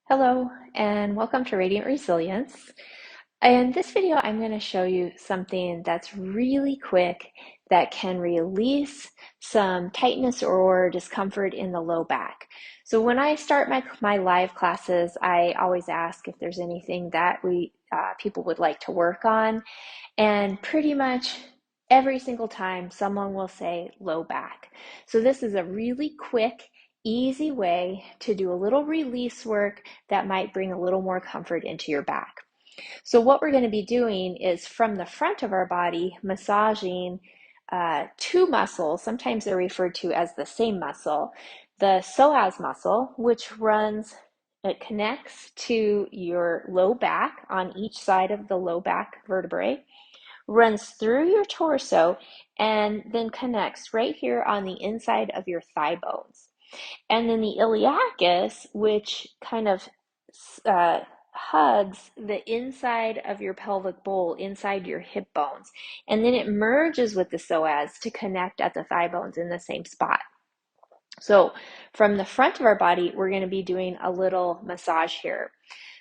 Hello and welcome to Radiant Resilience. In this video, I'm going to show you something that's really quick that can release some tightness or discomfort in the low back. So when I start my live classes, I always ask if there's anything that people would like to work on, and pretty much every single time someone will say low back. So this is a really quick, easy way to do a little release work that might bring a little more comfort into your back. So what we're going to be doing is from the front of our body, massaging two muscles. Sometimes they're referred to as the same muscle. The psoas muscle, it connects to your low back on each side of the low back vertebrae, runs through your torso, and then connects right here on the inside of your thigh bones. And then the iliacus, which kind of uh, hugs the inside of your pelvic bowl, inside your hip bones. And then it merges with the psoas to connect at the thigh bones in the same spot. So from the front of our body, we're going to be doing a little massage here.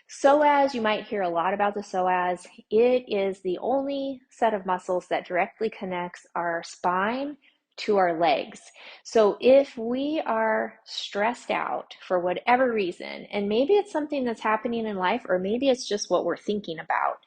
Psoas, you might hear a lot about the psoas. It is the only set of muscles that directly connects our spine to our legs. So if we are stressed out for whatever reason, and maybe it's something that's happening in life, or maybe it's just what we're thinking about,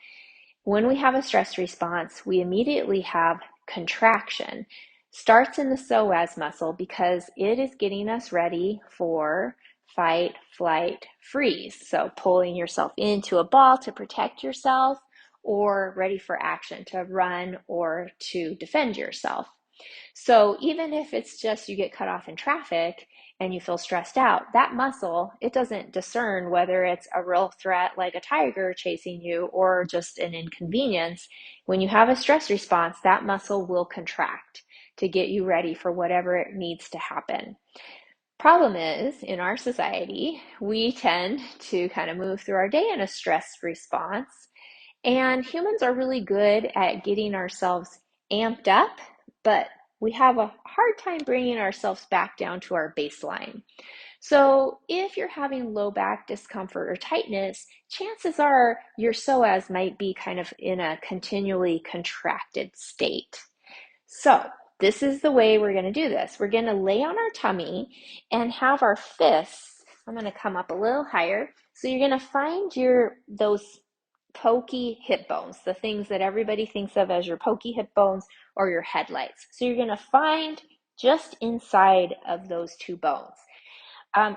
when we have a stress response, we immediately have contraction. Starts in the psoas muscle because it is getting us ready for fight, flight, freeze. So pulling yourself into a ball to protect yourself, or ready for action to run or to defend yourself. So even if it's just you get cut off in traffic and you feel stressed out, that muscle, it doesn't discern whether it's a real threat like a tiger chasing you or just an inconvenience. When you have a stress response, that muscle will contract to get you ready for whatever it needs to happen. Problem is, in our society, we tend to kind of move through our day in a stress response, and humans are really good at getting ourselves amped up, but we have a hard time bringing ourselves back down to our baseline. So if you're having low back discomfort or tightness, chances are your psoas might be kind of in a continually contracted state. So this is the way we're going to do this. We're going to lay on our tummy and have our fists. I'm going to come up a little higher. So you're going to find those pokey hip bones, the things that everybody thinks of as your pokey hip bones or your headlights. So you're going to find just inside of those two bones.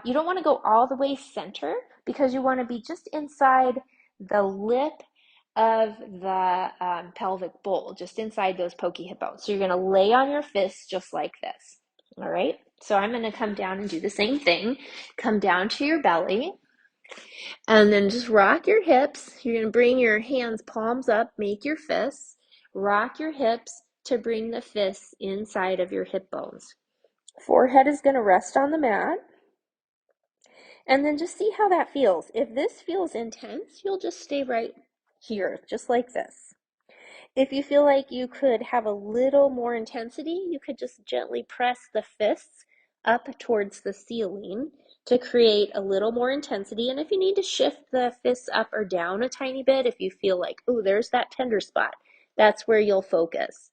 You don't want to go all the way center because you want to be just inside the lip of the pelvic bowl, just inside those pokey hip bones. So you're going to lay on your fists just like this. All right. So I'm going to come down and do the same thing. Come down to your belly. And then just rock your hips. You're going to bring your hands palms up, make your fists. Rock your hips to bring the fists inside of your hip bones. Forehead is going to rest on the mat. And then just see how that feels. If this feels intense, you'll just stay right here, just like this. If you feel like you could have a little more intensity, you could just gently press the fists up towards the ceiling to create a little more intensity. And if you need to shift the fists up or down a tiny bit, if you feel like, oh, there's that tender spot, that's where you'll focus.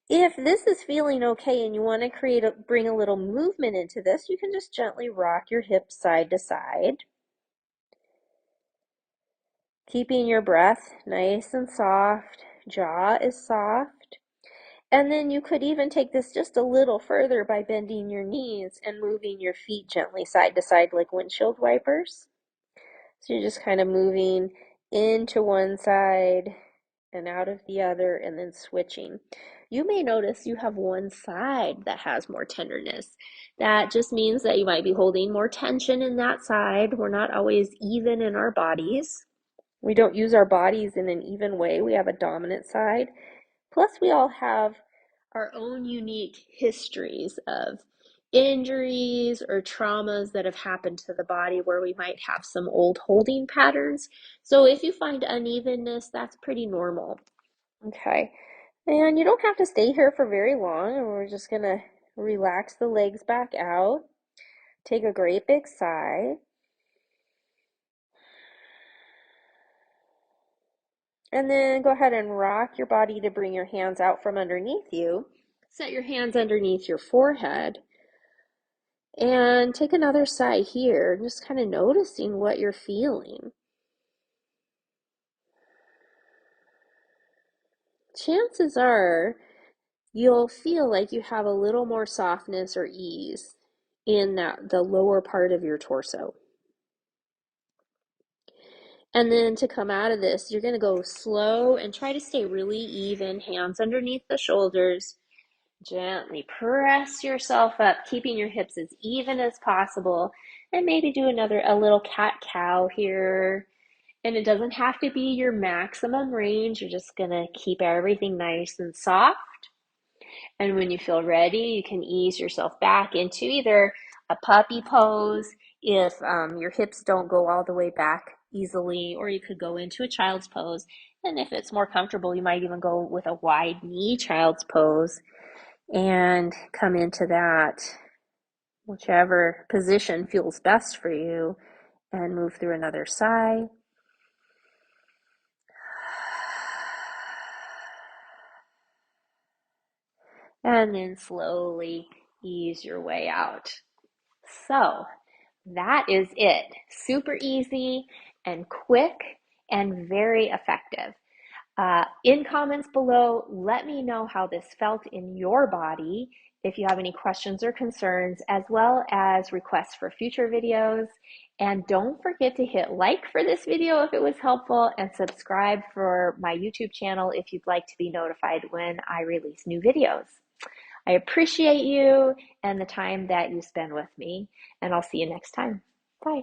If this is feeling okay and you want to bring a little movement into this, you can just gently rock your hips side to side, keeping your breath nice and soft, jaw is soft. And then you could even take this just a little further by bending your knees and moving your feet gently side to side like windshield wipers. So you're just kind of moving into one side and out of the other and then switching. You may notice you have one side that has more tenderness. That just means that you might be holding more tension in that side. We're not always even in our bodies. We don't use our bodies in an even way. We have a dominant side. Plus, we all have our own unique histories of injuries or traumas that have happened to the body where we might have some old holding patterns. So if you find unevenness, that's pretty normal. Okay, and you don't have to stay here for very long, and we're just gonna relax the legs back out. Take a great big sigh. And then go ahead and rock your body to bring your hands out from underneath you. Set your hands underneath your forehead. And take another sigh here, just kind of noticing what you're feeling. Chances are you'll feel like you have a little more softness or ease in the lower part of your torso. And then to come out of this, you're going to go slow and try to stay really even, hands underneath the shoulders. Gently press yourself up, keeping your hips as even as possible. And maybe do a little cat-cow here. And it doesn't have to be your maximum range. You're just going to keep everything nice and soft. And when you feel ready, you can ease yourself back into either a puppy pose if your hips don't go all the way back easily, or you could go into a child's pose. And if it's more comfortable, you might even go with a wide knee child's pose and come into that, whichever position feels best for you, and move through another sigh. And then slowly ease your way out. So that is it. Super easy and quick and very effective. In comments below, let me know how this felt in your body, if you have any questions or concerns, as well as requests for future videos. And don't forget to hit like for this video if it was helpful, and subscribe for my YouTube channel if you'd like to be notified when I release new videos. I appreciate you and the time that you spend with me, and I'll see you next time. Bye.